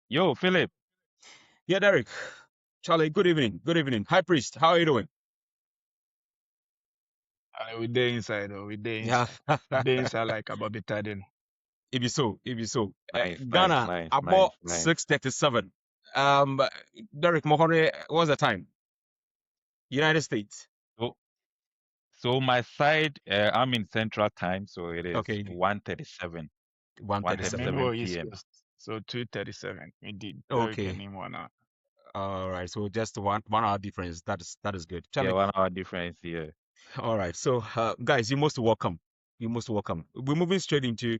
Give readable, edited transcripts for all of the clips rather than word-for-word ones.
Yo, Philip. Yeah, Derek. Charlie, good evening. Good evening. Hi, Priest. How are you doing? We dey inside, oh, Yeah. we dey inside like about better then. If you so, if you so. Nice, nice, Ghana, nice, about nice, nice. 6:37. Um, Derek Mohore, what's the time? United States. So, so my side, I'm in Central Time, so it is Okay, 1:37, 1:37. Remember 1:37 East p.m. Coast. So 2:37. Indeed. Very good Okay. anymore. All right. So just one hour difference. That is good. Yeah, Charlie. 1 hour difference here. All right. So, guys, you're most welcome. You're most welcome. We're moving straight into,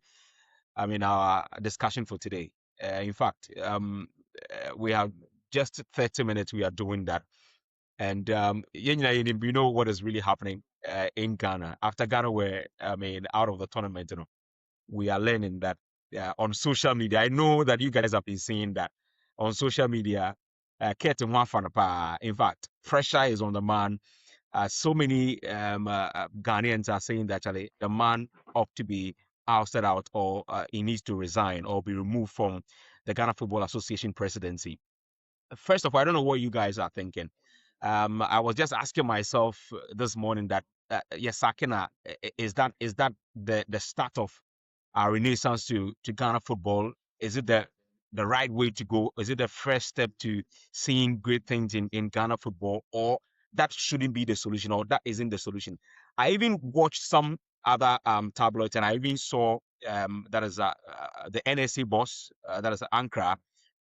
our discussion for today. In fact, we have just 30 minutes. We are doing that. And you know what is really happening in Ghana. After Ghana were, out of the tournament, we are learning that on social media. I know that you guys have been seeing that on social media. Kete Nwafana pa. In fact, pressure is on the man. So many Ghanaians are saying that actually the man ought to be ousted out, or he needs to resign or be removed from the Ghana Football Association presidency. First of all, I don't know what you guys are thinking. I was just asking myself this morning that yes, Sakina, is that the start of our renaissance to Ghana football? Is it the right way to go? Is it the first step to seeing great things in Ghana football, or that shouldn't be the solution, or that isn't the solution? I even watched some other tabloids, and I even saw that is the NSA boss, that is Ankara,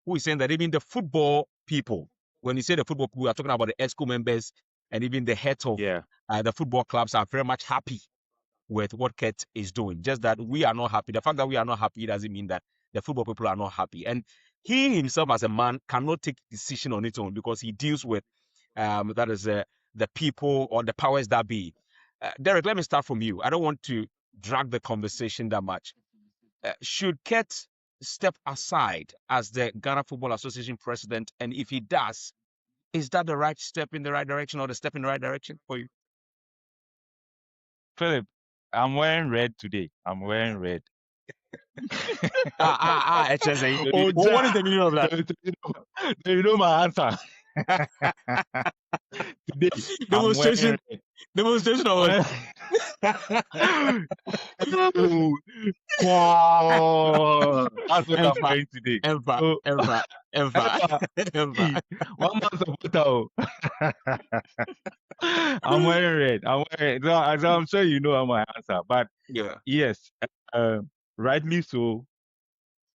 who is saying that even the football people, when you say the football people, we are talking about the ESCO members and even the heads of Yeah, the football clubs are very much happy with what Ket is doing. Just that we are not happy. The fact that we are not happy doesn't mean that the football people are not happy. And he himself, as a man, cannot take decision on its own because he deals with that is the people or the powers that be. Derek, let me start from you. I don't want to drag the conversation that much. Should Ket step aside as the Ghana Football Association president? And if he does, is that the right step in the right direction or the step in the right direction for you? Philip. I'm wearing red today. I'm wearing red. HSA. so, you, Well, Oja! what is the meaning of so, that? you know my answer. Today, I'm wearing Demonstration, demonstration of what? red. Oh, wow. That's what I'm Empa, wearing today. empa, So, empa, empa, Ever, empa. see, one man supporter. Oh. I'm wearing red. I'm wearing so, I'm sure you know my answer. But Yeah. yes, uh, rightly so.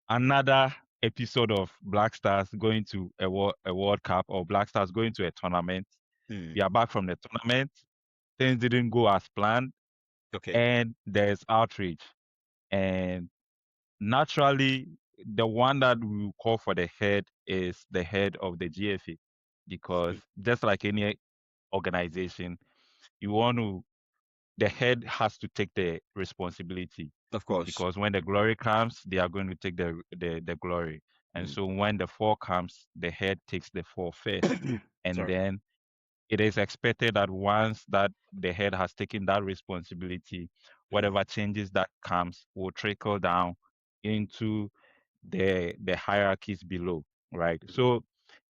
Another episode of Black Stars going to a World Cup, or Black Stars going to a tournament. Hmm. We are back from the tournament. Things didn't go as planned, Okay. and there's outrage. And naturally, the one that we will call for the head is the head of the GFA, because Hmm. just like any organization, you want to the head has to take the responsibility, Of course. because when the glory comes, they are going to take the glory. And Hmm. so when the fall comes, the head takes the fall first. And Sorry. then it is expected that once that the head has taken that responsibility, Hmm. whatever changes that comes will trickle down into the hierarchies below, right? Hmm. So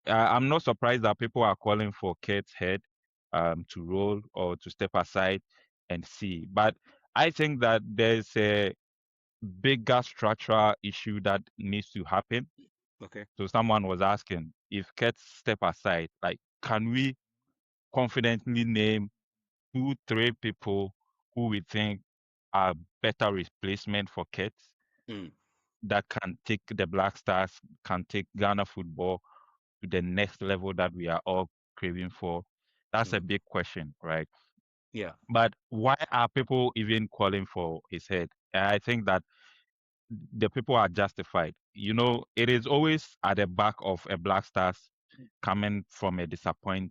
I'm not surprised that people are calling for Kate's head to roll or to step aside and see. But I think that there's a bigger structural issue that needs to happen. Okay. So someone was asking if Kate step aside, like, can we confidently name two, three people who we think are better replacement for Kate, Hmm. that can take the Black Stars, can take Ghana football to the next level that we are all craving for? That's a Hmm. big question, right? Yeah. But why are people even calling for his head? I think that the people are justified. You know, it is always at the back of a Black Stars coming from a disappointing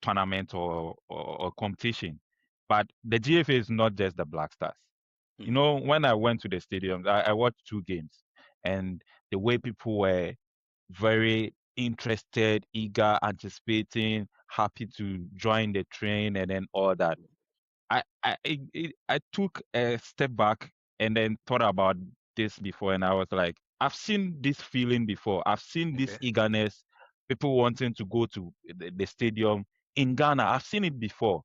tournament or competition. But the GFA is not just the Black Stars. You Hmm. know, when I went to the stadium, I watched two games, and the way people were very interested, eager, anticipating, happy to join the train, and then all that. I took a step back and then thought about this before, and I was like, I've seen this feeling before. I've seen this Okay. eagerness, people wanting to go to the stadium in Ghana. I've seen it before.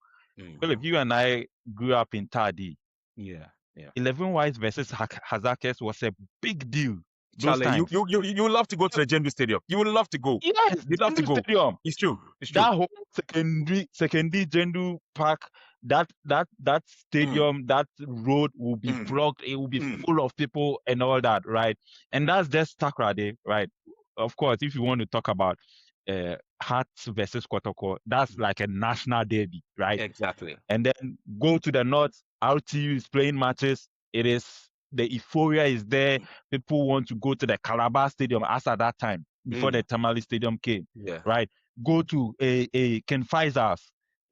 Philip, Mm. you and I grew up in Tadi. Yeah. Yeah. 11 Wise versus Hazakes was a big deal those Charlie, times. you would love to go to the Jendu Stadium. You would love to go. Yes, You'd love to Jendu go. Stadium. It's true. It's true. That whole secondary Jendu Park, that Mm. stadium, that road will be Mm. blocked. It will be Mm. full of people and all that, right? And that's just Takrade, right? Of course, if you want to talk about Hearts versus Kotoko, that's like a national derby, right? Exactly. And then go to the north. RTU is playing matches. It is the euphoria is there. People want to go to the Calabar Stadium as at that time before the Mm. Tamale Stadium came, Yeah. right? Go to a Ken Faisals.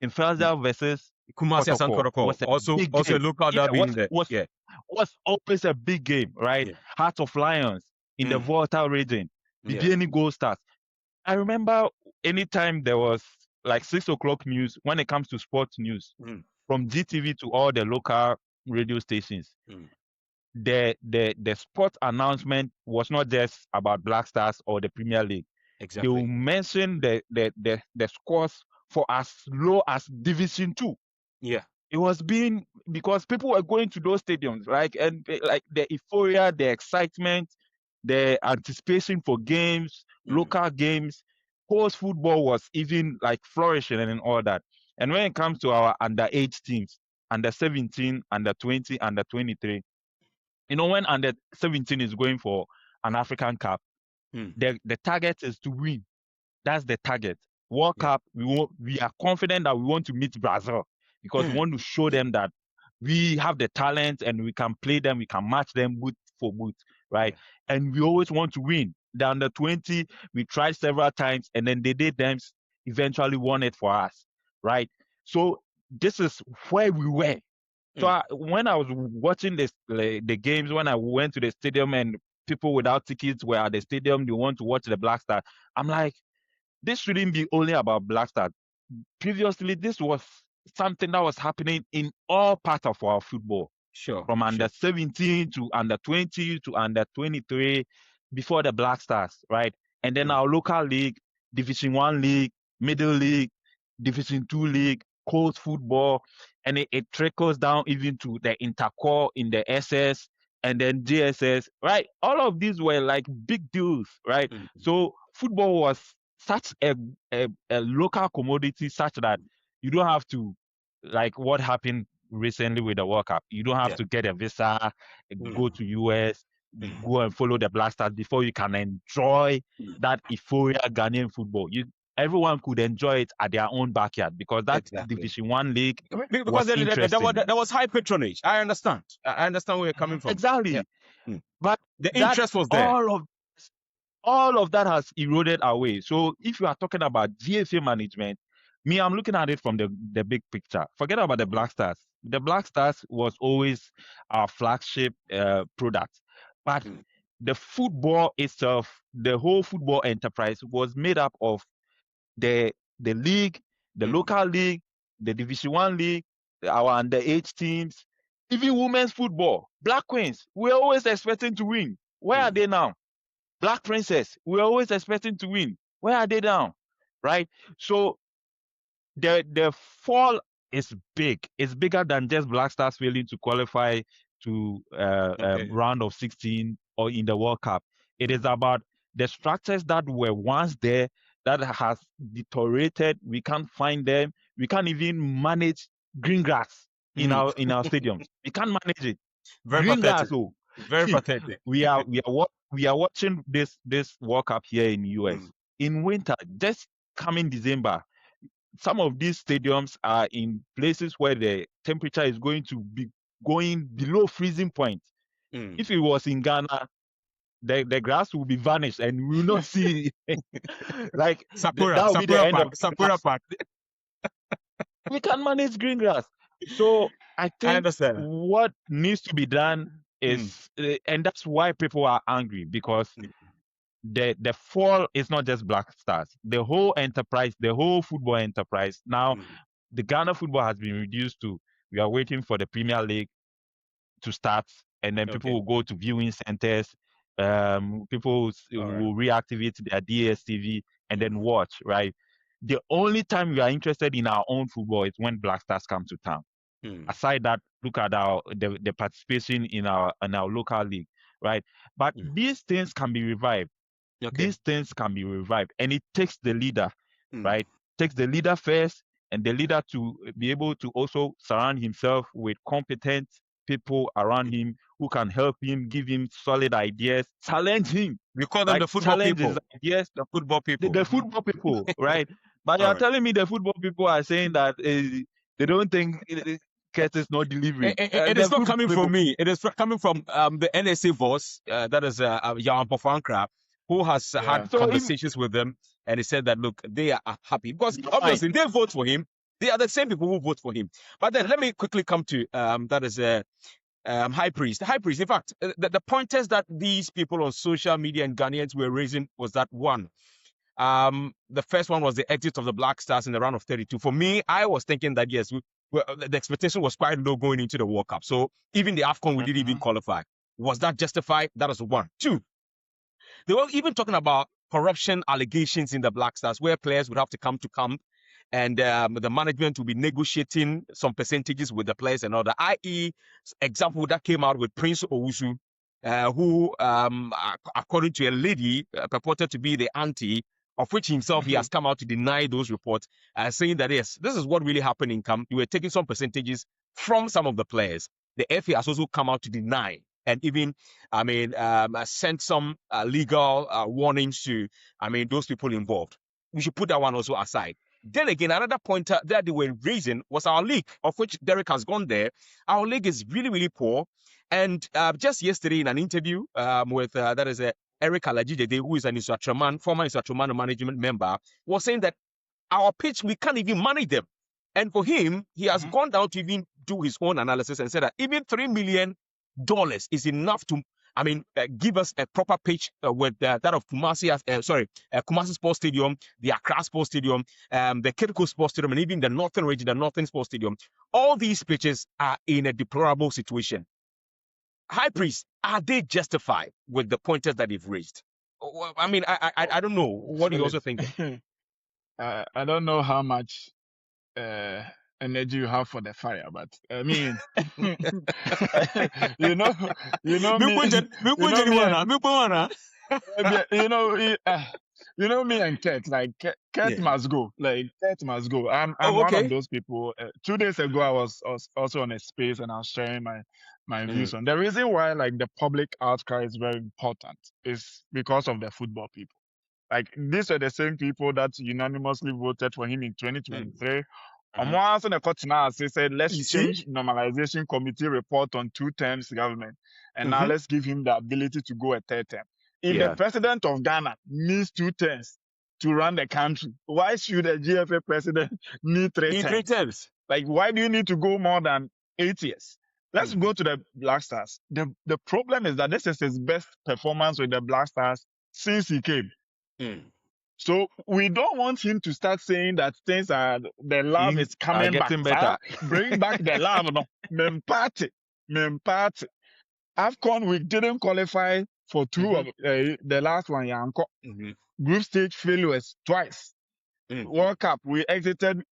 Ken Mm. Faisal versus Kumasi Asan Kotoko Koroko. was a big Also a game. local Yeah, derby in there. Yeah. was always a big game, right? Yeah. Heart of Lions in the Mm. Volta region. Yeah. Bibiani Gold Stars. I remember anytime there was like 6 o'clock news when it comes to sports news Mm. from GTV to all the local radio stations. Mm. The sports announcement was not just about Black Stars or the Premier League. They will Exactly. mention the scores for as low as Division 2. Yeah. It was being because people were going to those stadiums, right? And like the euphoria, the excitement, the anticipation for games, Mm. local games, post football was even like flourishing and all that. And when it comes to our underage teams, under 17, under 20, under 23, when under 17 is going for an African Cup, Mm. the target is to win. That's the target. World Yeah. Cup, we are confident that we want to meet Brazil because we Mm. want to show them that we have the talent and we can play them, we can match them boot for boot, right? Yeah. And we always want to win. The under 20, we tried several times and then they did them, eventually won it for us, right? So this is where we were. So Mm. when I was watching this, the games, when I went to the stadium and people without tickets were at the stadium, they want to watch the Black Star. I'm like, this shouldn't be only about Black Stars. Previously, this was something that was happening in all parts of our football, Sure. from under Sure. 17 to under 20 to under 23, before the Black Stars, right? And then Mm. our local league, Division 1 league, Middle League, Division 2 league, coast football, and it trickles down even to the intercore in the SS and then GSS, right? All of these were like big deals, right? Mm. So football was such a local commodity, such that you don't have to, like what happened recently with the World Cup. You don't have Yeah. to get a visa, go Mm. to US, Mm. go and follow the Black Stars before you can enjoy Mm. that euphoria Ghanaian football. Everyone could enjoy it at their own backyard because that Exactly. Division 1 league Because was interesting. there was high patronage. I understand. I understand where you're coming from. Yeah. Exactly. Mm. But The that interest was there. all of that has eroded away. So if you are talking about GFA management, me, I'm looking at it from the big picture. Forget about the Black Stars. The Black Stars was always our flagship product. But Mm. the football itself, the whole football enterprise was made up of the league, the Mm. local league, the Division 1 league, our underage teams, even women's football. Black Queens, we're always expecting to win. Where are Mm. they now? Black Princess, we're always expecting to win. Where are they now? Right? So the fall is big. It's bigger than just Black Stars failing to qualify to Okay. round of 16 or in the World Cup. It is about the structures that were once there that has deteriorated. We can't find them. We can't even manage green grass in Mm. our stadiums. We can't manage it. Very Green pathetic. grass, oh. Very See, pathetic. we are watching this World Cup here in US Mm. in winter. Just coming December, some of these stadiums are in places where the temperature is going to be going below freezing point. Mm. If it was in Ghana, the grass will be vanished and we will not see it. Like that will be the end of the Sakura grass. Park. We can manage green grass. So I I think understand. what needs to be done Mm. is, and that's why people are angry, because Mm. the fall is not just Black Stars. The whole enterprise, the whole football enterprise. Now, Mm. the Ghana football has been reduced to, we are waiting for the Premier League to start, and then people Okay. will go to viewing centers. People All right. will reactivate their DSTV and then watch. Right. The only time we are interested in our own football is when Black Stars come to town. Mm. Aside that, look at the participation in our local league, right? But Mm. these things can be revived. Okay. These things can be revived, and it takes the leader, Mm. right? Takes the leader first, and the leader to be able to also surround himself with competent people around him who can help him, give him solid ideas, challenge him, We call them right? the football Challenge his people. ideas, The football the, people. the football people, right? But you All are right. telling me the football people are saying that they don't think Kurt is not delivering. It The is not football coming from people, me. It is coming from the NSA boss, that is Jan Pofankra, who has Yeah. had so if conversations with them, and he said that look, they are happy because fine, obviously they vote for him. They are the same people who vote for him. But then let me quickly come to that is High Priest. High Priest. In fact, the pointers that these people on social media and Ghanaians were raising was that one. The first one was the exit of the Black Stars in the round of 32. For me, I was thinking that yes, the expectation was quite low going into the World Cup. So even the AFCON, we didn't even qualify. Was that justified? That is one. Two, they were even talking about corruption allegations in the Black Stars, where players would have to come to camp and the management will be negotiating some percentages with the players and all that. I.e., example that came out with Prince Owusu, who, according to a lady purported to be the auntie, of which himself he has come out to deny those reports, saying that yes, this is what really happened in camp. You were taking some percentages from some of the players. The FA has also come out to deny and even, sent some legal warnings to, those people involved. We should put that one also aside. Then again, another point that they were raising was our league, of which Derek has gone there. Our league is really, really poor. And just yesterday in an interview with, that is Eric Alajide, who is an Instructorman, former Instructorman management member, was saying that our pitch, we can't even manage them. And for him, he has gone down to even do his own analysis and said that even $3 million is enough to, give us a proper pitch with that of Kumasi, Kumasi Sports Stadium, the Accra Sports Stadium, the Kiriko Sports Stadium, and even the Northern Region, the Northern Sports Stadium. All these pitches are in a deplorable situation. High Priest, are they justified with the pointers that they've raised? I don't know. What do you also think? I don't know how much uh, energy you have for the fire, but I mean, you know, you know me, you know me, you know me and Kurt. Like Kurt Yeah. must go. Like Kurt must go. I'm Oh, one of okay. those people. 2 days ago, I was also on a space and I was sharing my views Mm. on the reason why like the public outcry is very important is because of the football people. Like these are the same people that unanimously voted for him in 2023. Uh-huh. Once the court now said, let's You see? change normalization committee report on 2 terms government, and now Mm-hmm. let's give him the ability to go a third term. If the yeah. president of Ghana needs 2 terms to run the country, why should a GFA president need three In 3 terms? terms. Like, why do you need to go more than 8 years? Let's Mm. go to the Black Stars. The problem is that this is his best performance with the Black Stars since he came. Mm. So we don't want him to start saying that things are the love Things is are coming back. getting better. Bring back the love, no. Main party. AFCON we didn't qualify for two of the last one, Yanko. Mm-hmm. Group stage failures twice. Mm. World Cup we exited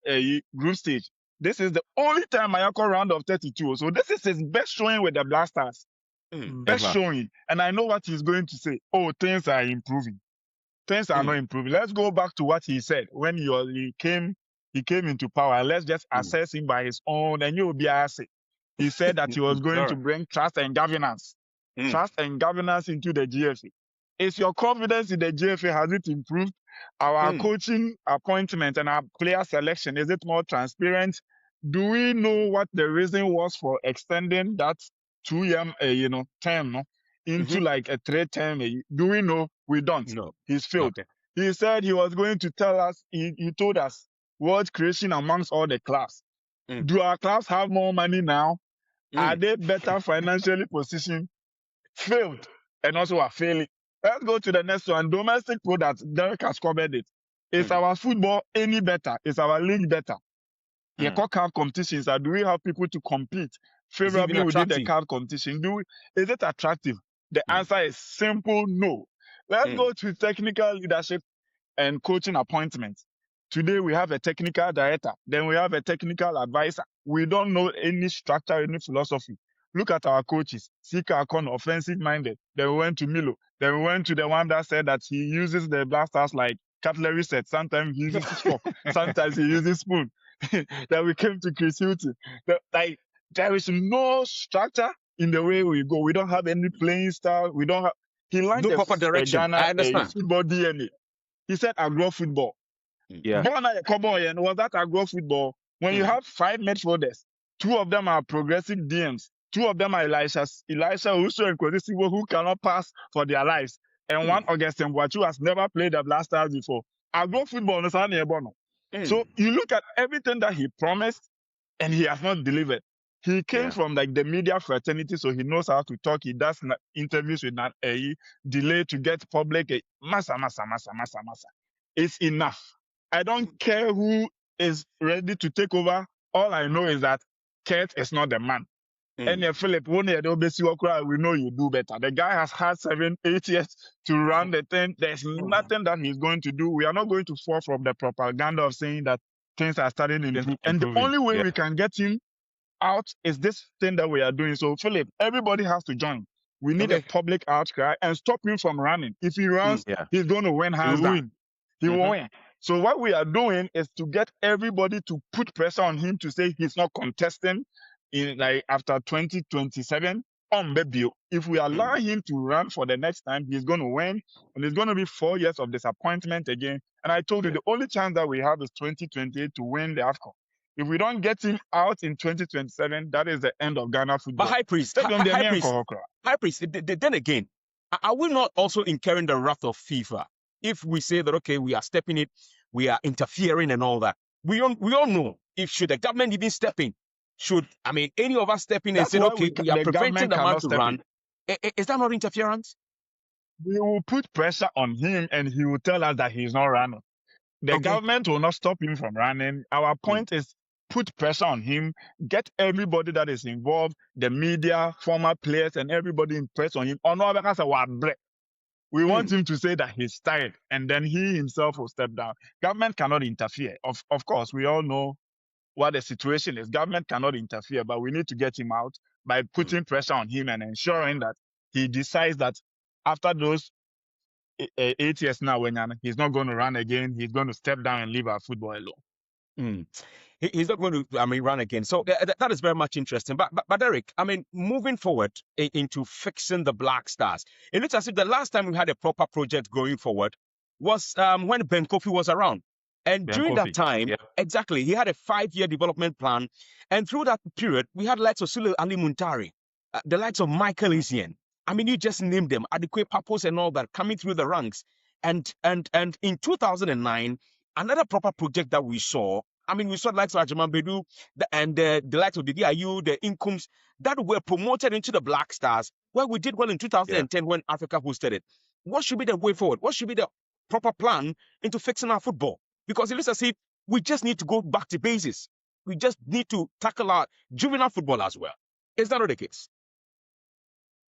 group stage. This is the only time Mayako round of 32. So this is his best showing with the Blasters. Mm. Best Ever. showing. And I know what he's going to say. Oh, things are improving. Things are not improving. Let's go back to what he said when he came into power. Let's just assess him by his own, and you'll be asked. He said that he was going All to right. bring trust and governance into the GFA. Is your confidence in the GFA, has it improved? Our coaching appointment and our player selection, is it more transparent? Do we know what the reason was for extending that 2 year term, no, into like a 3 term? Do we know? We don't. No. He's failed. Okay. He said he was going to tell us, he told us world creation amongst all the clubs. Mm. Do our clubs have more money now? Are Mm. they better financially positioned? Failed. And also are failing. Let's go to the next one. Domestic products. Derek has covered it. Is our football any better? Is our league better? The cup competitions, do we have people to compete? favorably within the attractive? CAF competition? Is it attractive? The answer is simple no. Let's go to technical leadership and coaching appointments. Today we have a technical director, then we have a technical advisor. We don't know any structure, any philosophy. Look at our coaches. Sika Akon, offensive minded. Then we went to Milo. Then we went to the one that said that he uses the blasters like cutlery set. Sometimes he uses fork. Sometimes he uses spoon. Then we came to Chris Hilton. Like there is no structure in the way we go. We don't have any playing style. We don't have. He liked No proper direction. Ghana I understand. football DNA. He said agro football. Yeah. Was that agro football? When you have 5 midfielders, 2 of them are progressive DMs, 2 of them are Elisha Uso and Kodisiwo who cannot pass for their lives, and one Augustine Boachu has never played the Blasters before. Agro football no sa na ebo no. So you look at everything that he promised and he has not delivered. He came from like the media fraternity, so he knows how to talk. He does interviews with delay to get public. Massa. It's enough. I don't care who is ready to take over. All I know is that Kurt is not the man. And Philip, we know you do better. The guy has had 7-8 years to run the thing. There's nothing that he's going to do. We are not going to fall from the propaganda of saying that things are starting to improve. And the only way we can get him out is this thing that we are doing. So, Philip, everybody has to join. We need a public outcry and stop him from running. If he runs, he's going to win hands down. He will win. So what we are doing is to get everybody to put pressure on him to say he's not contesting in like after 2027 on baby. If we allow him to run for the next time, he's going to win, and it's going to be 4 years of disappointment again. And I told you the only chance that we have is 2028 to win the AFCON. If we don't get him out in 2027, that is the end of Ghana football. But High Priest, then again, are we not also incurring the wrath of FIFA if we say that, okay, we are stepping it, we are interfering and all that? We all know if should the government even step in, any of us step in and say, okay, we are preventing the man to run, is that not interference? We will put pressure on him and he will tell us that he's not running. The government will not stop him from running. Our point is put pressure on him, get everybody that is involved, the media, former players, and everybody in press on him. We want him to say that he's tired, and then he himself will step down. Government cannot interfere. Of course, we all know what the situation is. Government cannot interfere, but we need to get him out by putting pressure on him and ensuring that he decides that after those 8 years now, when he's not going to run again, he's going to step down and leave our football alone. He's not going to, run again. So that is very much interesting. But Eric, moving forward into fixing the Black Stars, it looks as if the last time we had a proper project going forward was when Ben Kofi was around. And during that time, exactly, he had a 5-year development plan. And through that period, we had likes of Sule Ali Muntari, the likes of Michael Essien. You just named them, Adequate Papos and all that, coming through the ranks. And in 2009, another proper project that we saw, we saw the likes of Ajaman Bedu and the likes of the DIU, the incomes that were promoted into the Black Stars, where we did well in 2010 when Africa hosted it. What should be the way forward? What should be the proper plan into fixing our football? Because it looks as if we just need to go back to basis. We just need to tackle our juvenile football as well. Is that not the case?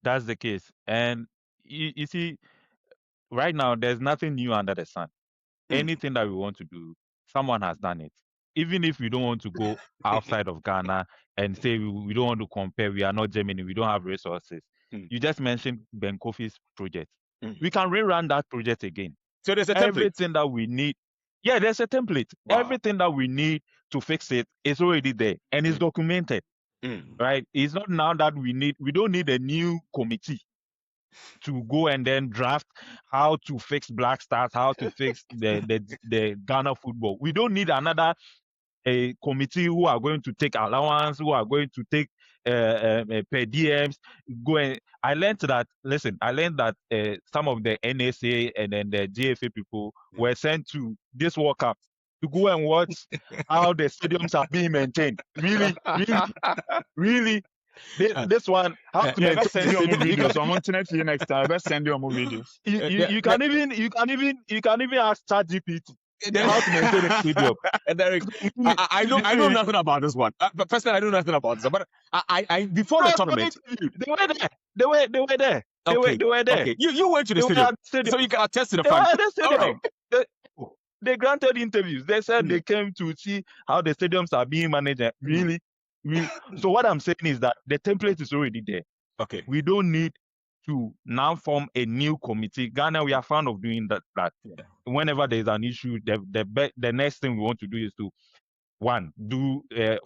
That's the case. And you see, right now, there's nothing new under the sun. Anything that we want to do, someone has done it. Even if we don't want to go outside of Ghana and say we don't want to compare, we are not Germany, we don't have resources. You just mentioned Ben Kofi's project. We can rerun that project again. So there's a template. Everything that we need. Yeah, there's a template. Wow. Everything that we need to fix it is already there and it's documented. Right? It's not now that we don't need a new committee to go and then draft how to fix Black Stars, how to fix the Ghana football. We don't need another committee who are going to take allowance, who are going to take per DMs. I learned that some of the NSA and then the GFA people were sent to this World Cup to go and watch how the stadiums are being maintained. Really. This one, how to maintain send you more videos. I'm on internet for you next time. I better send you more videos. You can even ask ChatGPT. how to maintain a stadium. And Derek, I know nothing about this one. But first, I know nothing about this. But I before the tournament, They were there. They were there. okay, They were there. okay, you went to the They were stadium, at the stadium. so you can attest to the They were fact. at the All right. stadium. They granted interviews. They said they came to see how the stadiums are being managed. Really? So what I'm saying is that the template is already there. Okay. We don't need to now form a new committee. Ghana, we are fond of doing that. Yeah. Whenever there's an issue, the next thing we want to do is to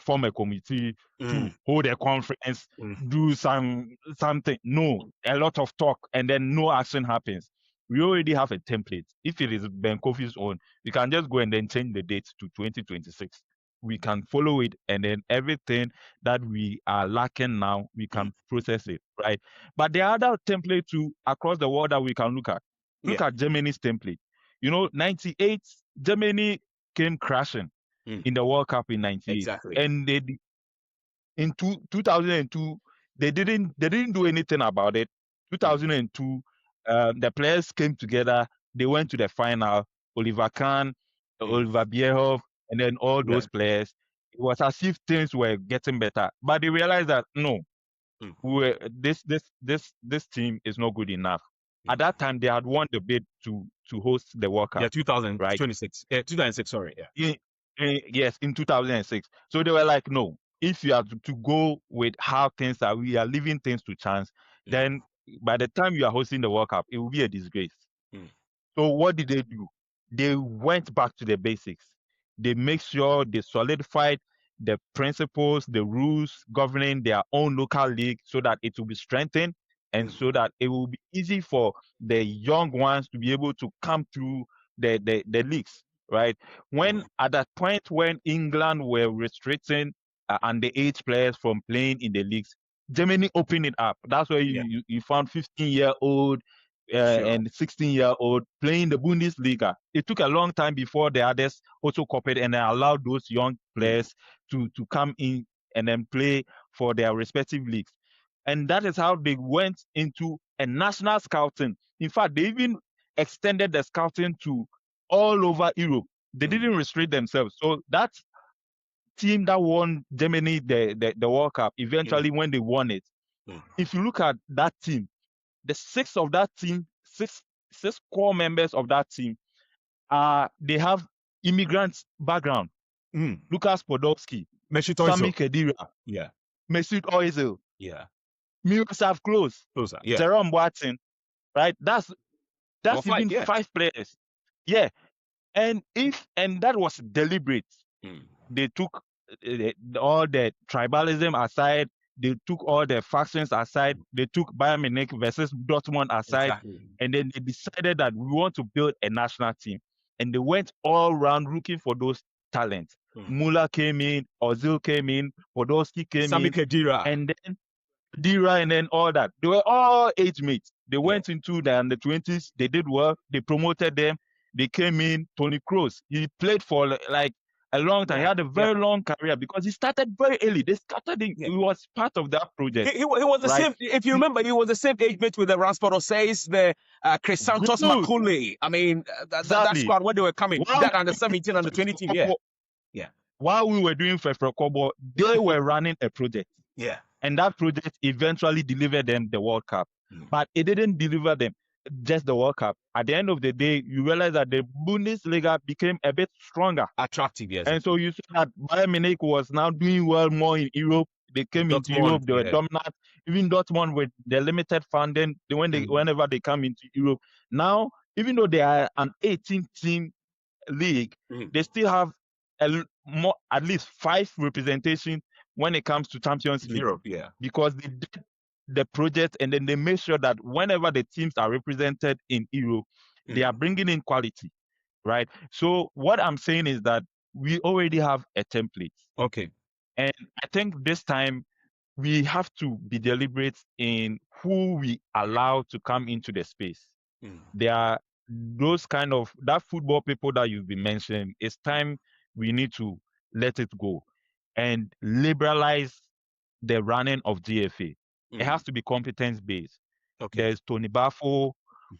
form a committee, to hold a conference, do something. No, a lot of talk, and then no action happens. We already have a template. If it is Ben Kofi's own, we can just go and then change the date to 2026. We can follow it, and then everything that we are lacking now, we can process it, right? But there are other templates too across the world that we can look at. Look at Germany's template. 98, Germany came crashing in the World Cup in 98. Exactly. And in 2002, they didn't do anything about it. 2002, the players came together. They went to the final. Oliver Kahn, Oliver Bierhoff, and then all those players. It was as if things were getting better, but they realized that no, this team is not good enough. At that time, they had won the bid to host the World Cup. Yeah, 2026. Right? 2006. Sorry. Yeah. Yes, in 2006. So they were like, no, if you have to go with how things are, we are leaving things to chance, then by the time you are hosting the World Cup, it will be a disgrace. So what did they do? They went back to the basics. They make sure they solidified the principles, the rules governing their own local league so that it will be strengthened and so that it will be easy for the young ones to be able to come through the leagues, right? When at that point when England were restricting underage players from playing in the leagues, Germany opened it up. That's why you found 15-year-old and 16-year-old playing the Bundesliga. It took a long time before the others also copied and allowed those young players to come in and then play for their respective leagues. And that is how they went into a national scouting. In fact, they even extended the scouting to all over Europe. They didn't restrict themselves. So that team that won Germany the World Cup, eventually when they won it, if you look at that team, the six core members of that team, they have immigrant background. Lucas Podolski, Sami Khedira, Mesut Ozil, Miroslav Klose, Jerome Boateng, right? That's even 5 players. Yeah. And that was deliberate. They took all the tribalism aside. They took all the factions aside. They took Bayern Munich versus Dortmund aside. And then they decided that we want to build a national team. And they went all around looking for those talents. Muller came in, Ozil came in, Podolski came Sami in. Khedira. And then Khedira and then all that. They were all age mates. They went into the under 20s. They did well. They promoted them. They came in. Toni Kroos, he played for like a long time. He had a very long career because he started very early. They started him. He was part of that project. He was the same. If you remember, he was the same age mate with the Ransford Osays, the Chris Santos Makule. I mean, that squad when they were coming, that under 17, under 20 team. Yeah. While we were doing Fefre Kobo, they were running a project. Yeah. And that project eventually delivered them the World Cup. But it didn't deliver them just the World Cup. At the end of the day, you realize that the Bundesliga became a bit stronger. Attractive, yes. And so you saw that Bayern Munich was now doing well more in Europe. They came into Europe, they were dominant. Even Dortmund with the limited funding, whenever they come into Europe. Now, even though they are an 18-team league, they still have at least 5 representation when it comes to Champions League. Europe, yeah. Because they did the project and then they make sure that whenever the teams are represented in Europe, they are bringing in quality, right? So what I'm saying is that we already have a template. Okay. And I think this time we have to be deliberate in who we allow to come into the space. There are those kind of, that football people that you've been mentioning. It's time we need to let it go and liberalize the running of GFA. It has to be competence-based. Okay. There's Tony Bafo,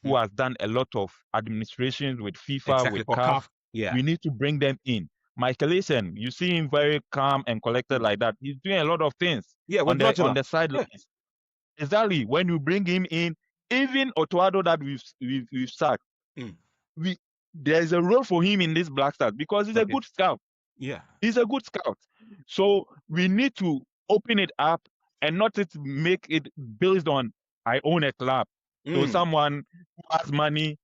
who has done a lot of administrations with FIFA, with CAF. Yeah. We need to bring them in. Michael Essien, you see him very calm and collected like that. He's doing a lot of things Yeah, on with the Nottingham. sidelines. Exactly. When you bring him in, even Otoado that we've sacked, Mm. there is a role for him in this Black Stars because he's a good scout. Yeah. He's a good scout. So we need to open it up and not to make it based on I own a club. So someone who has money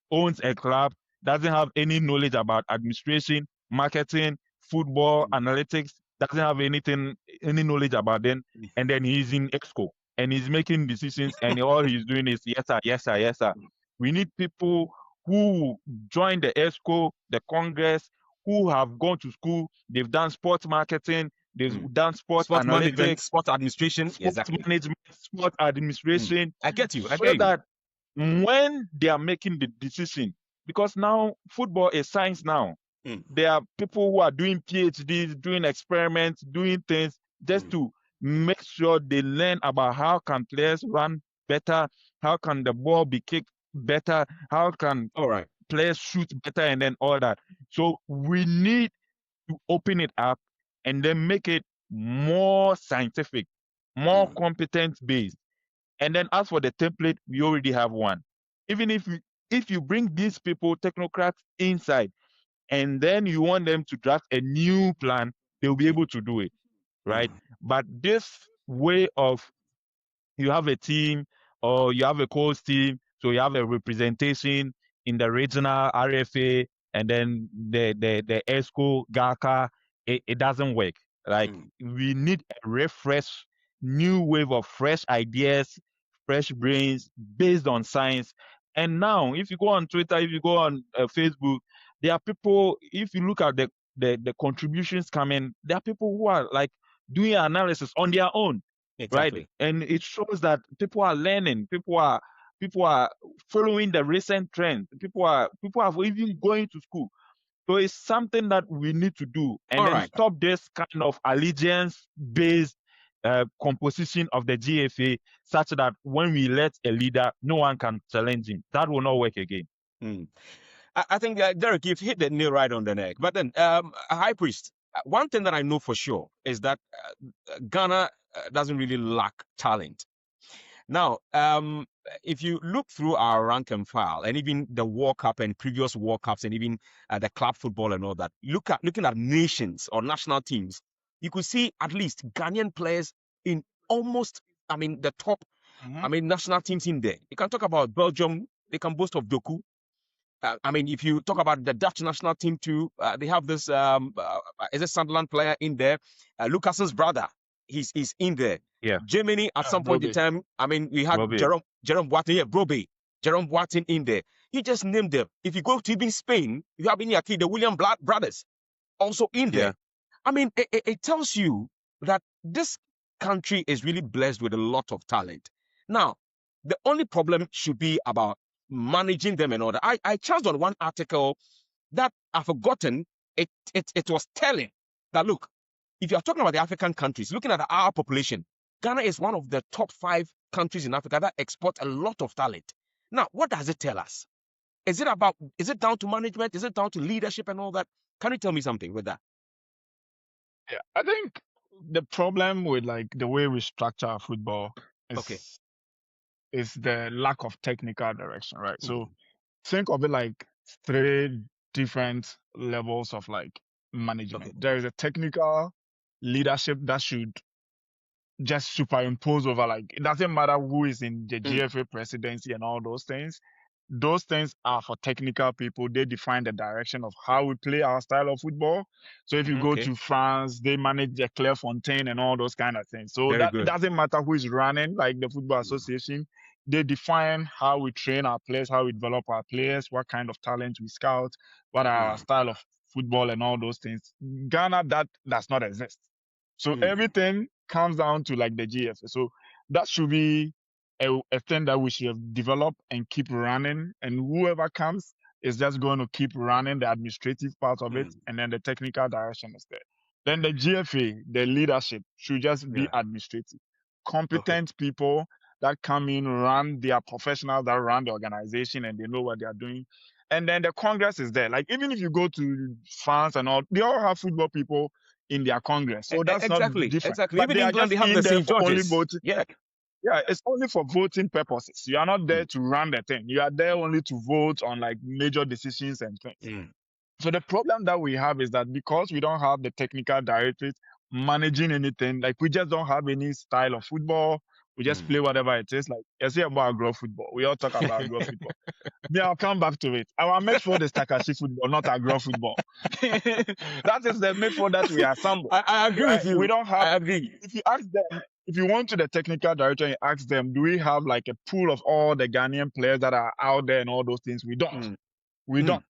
owns a club, doesn't have any knowledge about administration, marketing, football, analytics, doesn't have any knowledge about them, and then he's in Exco and he's making decisions, and all he's doing is yes sir, yes sir, yes sir. We need people who join the Exco, the Congress, who have gone to school, they've done sports marketing, they've done sports Sports management, analytics, sports administration. sports Exactly. management, sports administration, I get you. I so get you. that when they are making the decision, because now football is science now. There are people who are doing PhDs, doing experiments, doing things just to make sure they learn about how can players run better, how can the ball be kicked better, how can All right. players shoot better, and then all that. So we need to open it up and then make it more scientific, more competence based. And then as for the template, we already have one. Even if you bring these people, technocrats, inside, and then you want them to draft a new plan, they'll be able to do it, right? But this way of you have a team or you have a coach team, so you have a representation in the regional RFA and then the ESCO, GACA, it doesn't work. Like we need a refresh, new wave of fresh ideas, fresh brains based on science. And now, if you go on Twitter, if you go on Facebook, there are people. If you look at the contributions coming, there are people who are like doing analysis on their own, Exactly. right? And it shows that people are learning, people are following the recent trends, people are even going to school. So it's something that we need to do, and All then right. stop this kind of allegiance based composition of the GFA, such that when we let a leader, no one can challenge him. That will not work again. I think Derek, you've hit the nail right on the neck. But then, High Priest, one thing that I know for sure is that Ghana doesn't really lack talent. Now, if you look through our rank and file, and even the World Cup and previous World Cups, and even the club football and all that, looking at nations or national teams, you could see at least Ghanaian players in almost, the top, national teams in there. You can talk about Belgium; they can boast of Doku. If you talk about the Dutch national team too, they have this is a Sunderland player in there, Lucas's brother. He's in there. Yeah. Germany at some point in time. We had Brobbey. Jerome Boateng, Jerome Boateng in there. He just named them. If you go to even Spain, you have in your kid the William brothers also in there. It tells you that this country is really blessed with a lot of talent. Now, the only problem should be about managing them and all that. I chanced on one article that I've forgotten. It was telling that, look, if you're talking about the African countries, looking at our population, Ghana is one of the top 5 countries in Africa that export a lot of talent. Now, what does it tell us? Is it down to management? Is it down to leadership and all that? Can you tell me something with that? Yeah, I think the problem with like the way we structure our football is the lack of technical direction, right? So think of it like 3 different levels of like management. There is a technical leadership that should just superimpose over, like, it doesn't matter who is in the GFA presidency and all those things. Those things are for technical people. They define the direction of how we play our style of football. So if you go to France, they manage the Clairefontaine and all those kind of things. So Very that good. it doesn't matter who is running, like the football association. They define how we train our players, how we develop our players, what kind of talent we scout, what are our style of football and all those things. Ghana, that does not exist. So everything comes down to like the GFA. So that should be a thing that we should have developed and keep running. And whoever comes is just going to keep running the administrative part of it, and then the technical direction is there. Then the GFA, the leadership, should just be administrative. Competent people that come in, run, they are professionals that run the organization and they know what they are doing. And then the Congress is there. Like, even if you go to France and all, they all have football people in their Congress. So that's not Exactly. different. Exactly. But Even they are England, just they have in the there St. for only George's. voting. Yeah. Yeah, it's only for voting purposes. You are not there Mm, to run the thing. You are there only to vote on like major decisions and things. mm, So the problem that we have is that because we don't have the technical directorate managing anything, like we just don't have any style of football. We just mm. play whatever it is. Like you say about agro football. We all talk about agro football. Yeah, I'll come back to it. Our midfield is Takashi football, not agro football. That is the midfield that we assemble. I agree Right? with We you. don't have. I agree. If you ask them, if you went to the technical director and ask them, do we have like a pool of all the Ghanaian players that are out there and all those things? We don't. Mm, We mm. don't.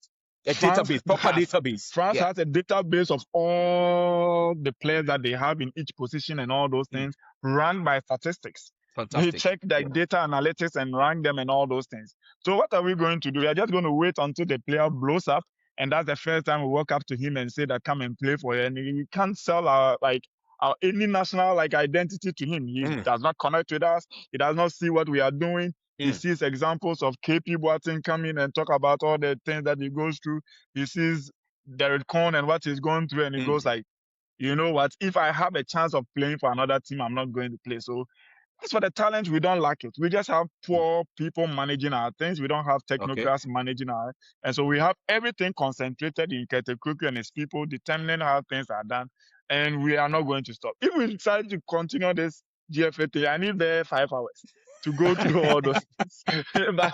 A France database, proper has database. France Yeah. has a database of all the players that they have in each position and all those Mm. things run by statistics. They Fantastic. check the Yeah. data analytics and rank them and all those things. So what are we going to do? We are just going to wait until the player blows up, and that's the first time we walk up to him and say that come and play for you. And we can't sell our any national like identity to him. He Mm, does not connect with us. He does not see what we are doing. He mm, sees examples of KP Boateng come in and talk about all the things that he goes through. He sees Derek Cohn and what he's going through, and he mm. goes like, you know what? If I have a chance of playing for another team, I'm not going to play. So as for the talent, we don't lack it. We just have Mm. poor people managing our things. We don't have Okay. technocrats managing our, and so we have everything concentrated in Ketekruku and his people determining how things are done, and we are not going to stop. If we decide to continue this GFA thing, I need there 5 hours to go through all those things. But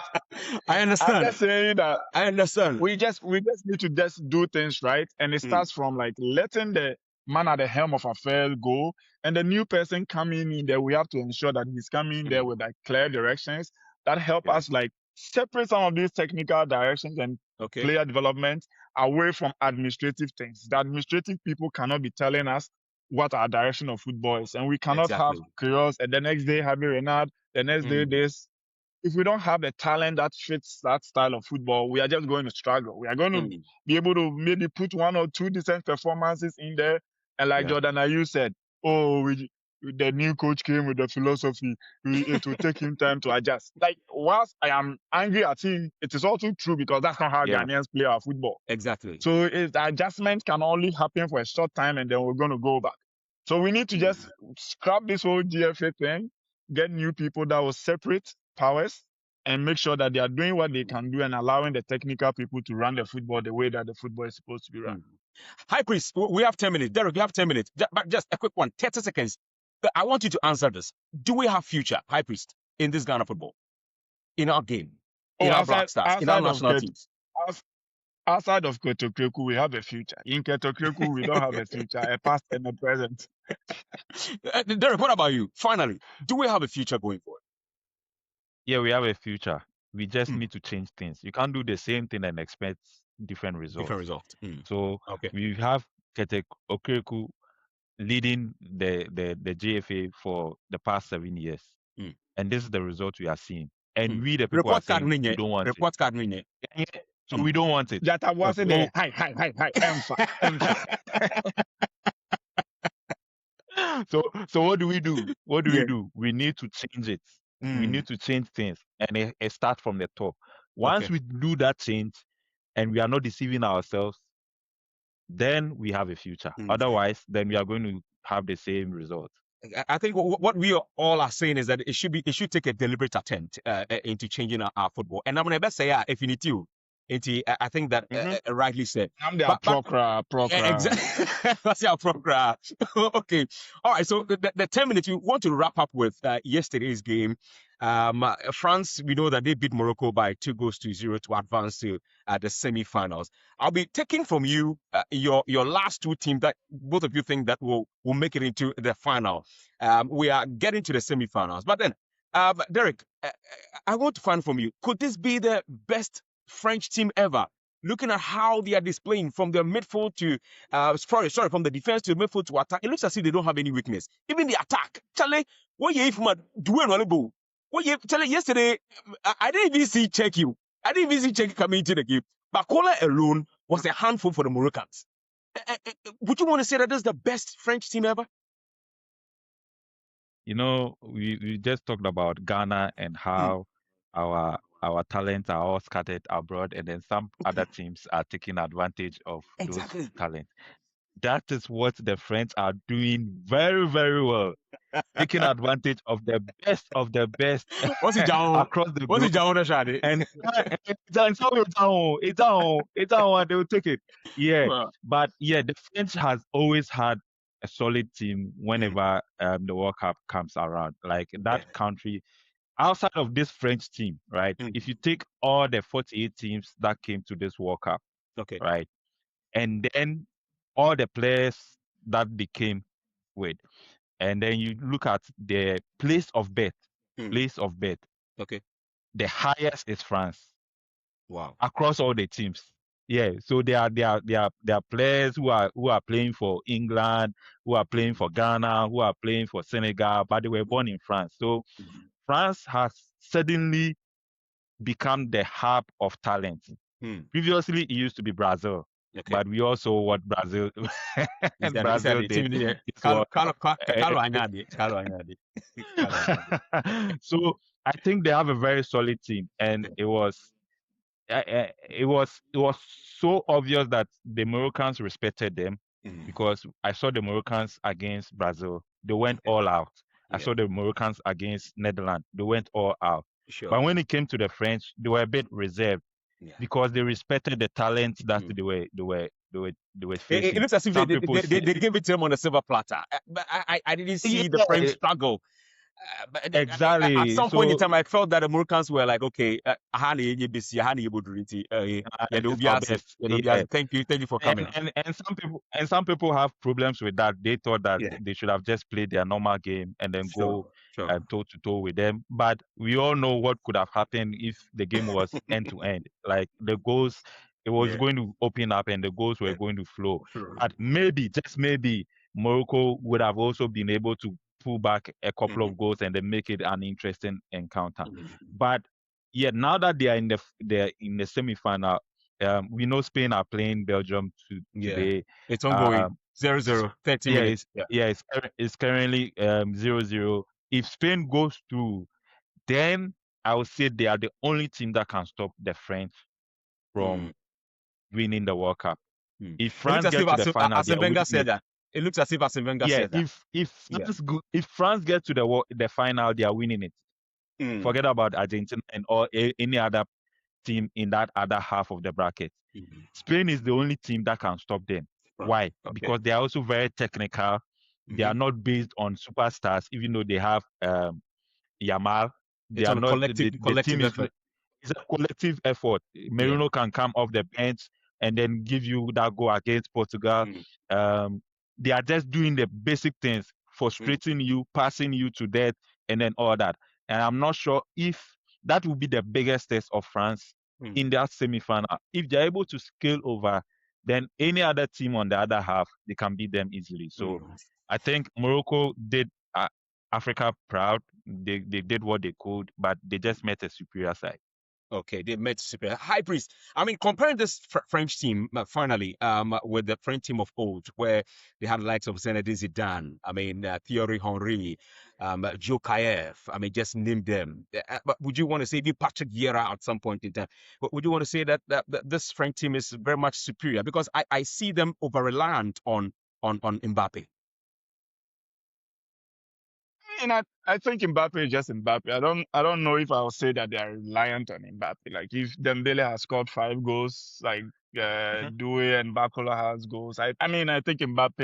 I I'm understand. just saying that I understand. we just need to just do things right, and it Mm, starts from like letting the man at the helm of affairs go, and the new person coming in there. We have to ensure that he's coming there mm. with like clear directions that help Yeah. us like separate some of these technical directions and Okay. player development away from administrative things. The administrative people cannot be telling us what our direction of football is, and we cannot have Exactly. chaos. And the next day, Javi Renard, the next day, Mm, this. If we don't have the talent that fits that style of football, we are just going to struggle. We are going to mm. be able to maybe put one or two decent performances in there. And like Yeah. Jordan Ayew said, oh, the new coach came with the philosophy. It will take him time to adjust. Like, whilst I am angry at him, it is also true because that's not how Yeah. Ghanaians play our football. Exactly. So the adjustment can only happen for a short time and then we're going to go back. So we need to Mm, just scrap this whole GFA thing, get new people that will separate powers and make sure that they are doing what they can do and allowing the technical people to run the football the way that the football is supposed to be run. mm. High Priest, we have 10 minutes. Derek, you have 10 minutes. But just a quick one, 30 seconds. But I want you to answer this. Do we have future, High Priest, in this Ghana football? In our game, Oh, in our Black Stars, in our national teams? outside of Ketokreku, we have a future. In Ketokreku, we don't have a future, a past and a present. Derek, what about you? Finally, do we have a future going forward? Yeah, we have a future. We just Mm. need to change things. You can't do the same thing and expect different results. Different result. Mm. So Okay. we have Kete Okereku leading the GFA for the past 7 years. Mm. And this is the result we are seeing. And Mm. we, the people, are Report card saying we ninye. don't want Report card ninye. it. Yeah, so Mm. we don't want it. That was Okay. there. Hi, Emfa. So what do we do? What do Yeah. we do? We need to change it. We Mm. need to change things, and it starts from the top. Once Okay. we do that change, and we are not deceiving ourselves, then we have a future. Mm. Otherwise, then we are going to have the same result. I think what we all are saying is that it should take a deliberate attempt into changing our football. And I'm gonna say if you need to, I think that rightly said. I'm the procra. Exactly. That's your program. Okay. All right. So the 10 minutes we want to wrap up with yesterday's game. France, we know that they beat Morocco by 2-0 to advance to the semi-finals. I'll be taking from you your last two teams that both of you think that will make it into the final. We are getting to the semi-finals, but then, Derek, I want to find from you: could this be the best French team ever? Looking at how they are displaying from the midfield to, from the defense to the midfield to attack, it looks as if they don't have any weakness. Even the attack, Charlie, what you from doing Rolebo? What you Charlie yesterday? I didn't even see Checky. I didn't even see Checky coming into the game. Bakola alone was a handful for the Moroccans. Would you want to say that this is the best French team ever? You know, we just talked about Ghana and how our our talents are all scattered abroad, and then some other teams are taking advantage of those Exactly. talents. That is what the French are doing very, very well, taking advantage of the best What's it down? across the What's it globe. down, Shadi? And it's down, they will take it. Yeah, Well, but yeah, the French has always had a solid team mm, whenever the World Cup comes around. Like that yeah. country, outside of this French team, right? If you Mm, take all the 48 teams that came to this World Cup, okay. right, and then all the players that they came with, and then you look at the Mm, place of birth, okay. the highest is France Wow. across all the teams. Yeah, so there are players who are playing for England, who are playing Mm, for Ghana, who are playing for Senegal, but they were born in France. So mm, France has suddenly become the hub of talent. mm. Previously, it used to be Brazil, Okay. but we all saw what Brazil Is that Brazil the team did there? this World Cup. Carlo Anyadi. Carlo Anyadi. Carlo Anyadi. So I think they have a very solid team, and it was so obvious that the Moroccans respected them Mm, because I saw the Moroccans against Brazil. They went okay. all out. I Yeah. saw the Moroccans against Netherlands. They went all out. Sure. But when it came to the French, they were a bit reserved Yeah. because they respected the talent that Mm. they were It facing. looks as if Some people say, they gave it to him on a silver platter. But I didn't see the French yeah, struggle. At exactly. some point in So time, I felt that the Moroccans were like, okay, Ahani Ebisi, Ahani Ebuduriti, yeah, this is our best. Yeah. thank you for coming. And some people have problems with that. They thought that Yeah, they should have just played their normal game and then go sure. toe to toe with them. But we all know what could have happened if the game was end to end. Like the goals, it was Yeah, going to open up and the goals were yeah, going to flow. sure. But maybe, just maybe, Morocco would have also been able to pull back a couple Mm, of goals and then make it an interesting encounter. mm, But yeah, now that they're in the semi-final, we know Spain are playing Belgium yeah, today. it's ongoing. Um, 0-0, 30 yeah, minutes. Yeah. it's currently 0-0. If Spain goes through, then I would say they are the only team that can stop the French Mm, from winning the World Cup. mm. If It looks France as if get to the final, they Arsene are Wenger winning said it. that. It looks as if Arsene Wenger Yeah, said that. Yeah. if France get to the final, they are winning it. Mm, Forget about Argentina and any other team in that other half of the bracket. mm, Spain is the only team that can stop them. Why? okay. Because they are also very technical. They are Mm-hmm. not based on superstars, even though they have Yamal. They It's are on a not. The team collective is effort. it's a collective effort. Yeah. Merino can come off the bench and then give you that goal against Portugal. Mm, Um, they are just doing the basic things, mm, frustrating you, passing you to death, and then all that. And I'm not sure if that will be the biggest test of France in mm, that semi-final. If they're able to scale over, then any other team on the other half, they can beat them easily. So mm. I think Morocco did Africa proud. They did what they could, but they just met a superior side. Okay, they met super high priest. I mean, comparing this French team finally with the French team of old, where they had the likes of Zinedine Zidane, I mean Thierry Henry, Joe Kayev. I mean, just name them. But would you want to say maybe Patrick Vieira at some point in time? But would you want to say that this French team is very much superior because I see them over reliant on Mbappe. And I think Mbappe is just Mbappe. I don't know if I'll say that they are reliant on Mbappe. Like if Dembele has scored 5 goals, like Mhm. Doué and Bakola has goals. I mean I think Mbappe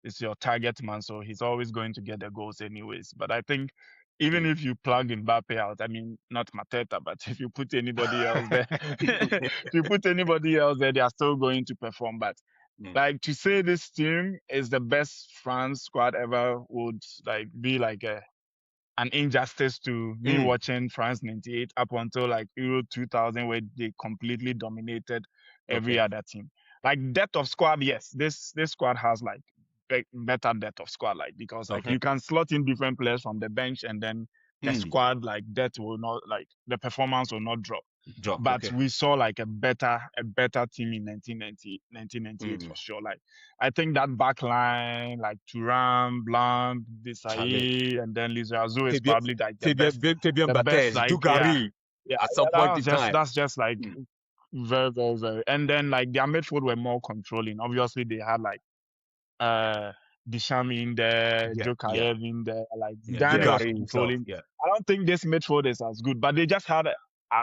is your target man, so he's always going to get the goals anyways. But I think even Mm. if you plug Mbappe out, I mean not Mateta, but if you put anybody else there, if you put anybody else there, they are still going to perform. But Mm. like to say this team is the best France squad ever would like be like an injustice to me Mm. watching France 98 up until like Euro 2000 where they completely dominated every Okay. other team. Like depth of squad, yes, this squad has like better depth of squad, like because like Okay. you can slot in different players from the bench and then the Mm. squad like depth will not like the performance will not drop. Drop. But Okay. we saw like a better team in 1998 for Mm. sure. Like I think that back line, like Thuram, Blanc, Charlie. Desailly, and then Lizarazu is Fabien, probably like the best, Fabien the best Barthez, like yeah, Dugarry. at some point in time. That's just like very, very, very. And then like their midfield were more controlling. Obviously, they had like Disham in there, Yeah, yeah, Jokayev in there, like yeah. Zidane was Dugari himself. controlling. Yeah. I don't think this midfield is as good, but they just had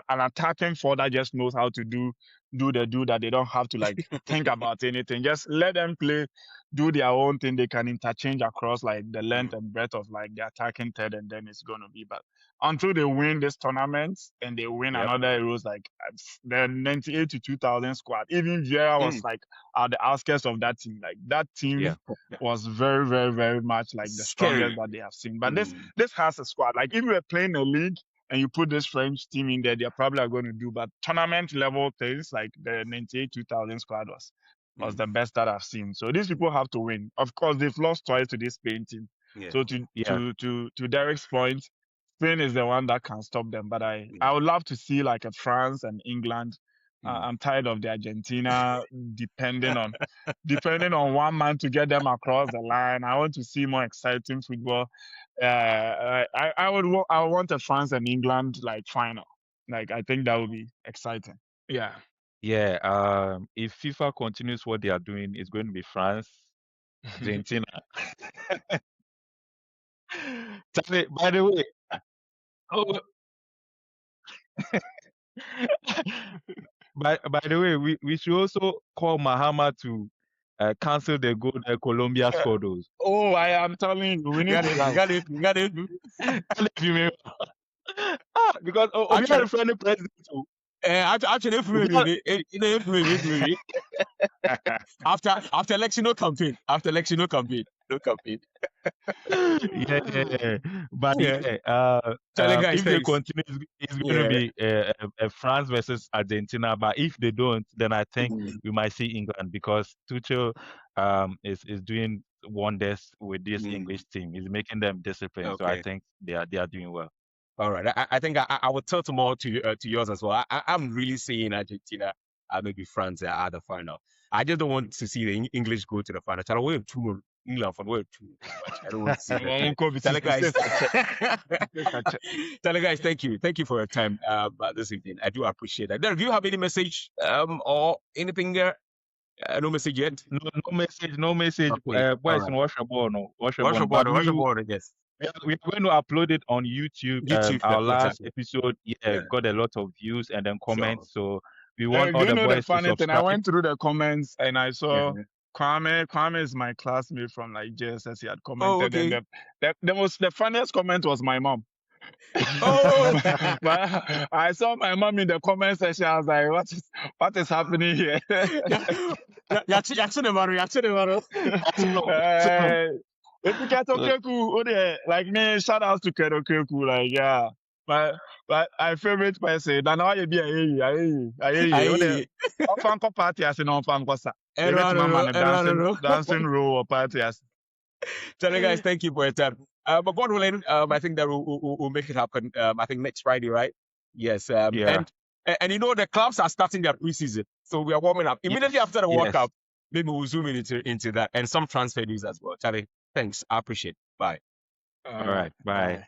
an attacking forward that just knows how to do that. They don't have to like think about anything. Just let them play, do their own thing. They can interchange across like the length and breadth of like the attacking third, and then it's gonna be. But until they win this tournament and they win Yep. another Euros, like the 98 to 2000 squad, even Vieira was like at the outskirts of that team. Like that team Yeah. was very, very, very much like the strongest Scary. that they have seen. But this has a squad. Like if you were playing a league and you put this French team in there, they're probably going to do. But tournament level things like the 98 2000 squad was the best that I've seen. So these people have to win. Of course, they've lost twice to this Spain team. Yeah. So to Derek's point, Spain is the one that can stop them. But I would love to see like a France and England. I'm tired of the Argentina depending on one man to get them across the line. I want to see more exciting football. I would want a France and England like final. Like I think that would be exciting. Yeah. Yeah. If FIFA continues what they are doing, it's going to be France, Argentina. By the way, oh, by the way, we should also call Mahama to cancel the goal that Colombia scored those. Oh, I am telling you, we need to Got it. Because we had a friendly president too. Actually, after election no campaign. No campaign. Yeah. But guys, if they thanks. continue, it's going to be a France versus Argentina. But if they don't, then I think we might see England because Tuchel is doing wonders with this English team. He's making them disciplined. Okay. So I think they are doing well. All right. I think I will tilt more to yours as well. I'm really seeing Argentina, maybe France at the final. I just don't want to see the English go to the final. I don't too England for too much. I don't want to see that. Tell guys, thank you for your time this evening. I do appreciate that. Derek, do you have any message or anything there? No message yet. No message. Okay. Boys, wash your ball, no. Wash your ball. Wash your ball, yes. We're going to upload it on YouTube. Our last episode got a lot of views and then comments. Sure. So we want all the boys to subscribe. I went through the comments and I saw Kwame is my classmate from like JSS. He had commented. Oh, okay. And the funniest comment was my mom. Oh, but I saw my mom in the comment section. I was like, what is happening here? If you get okay, like me, shout out to Kedokeku, like yeah. But I favorite person. Then now you be a Fanko party as in Fanko sa. Dancing row or party as. Tell you guys, thank you for your time. But God willing, I think that we'll make it happen. I think next Friday, right? Yes. And you know the clubs are starting their preseason, so we are warming up immediately after the World Cup. Maybe we'll zoom into that and some transfer news as well. Charlie, thanks. I appreciate it. Bye. All right. Bye.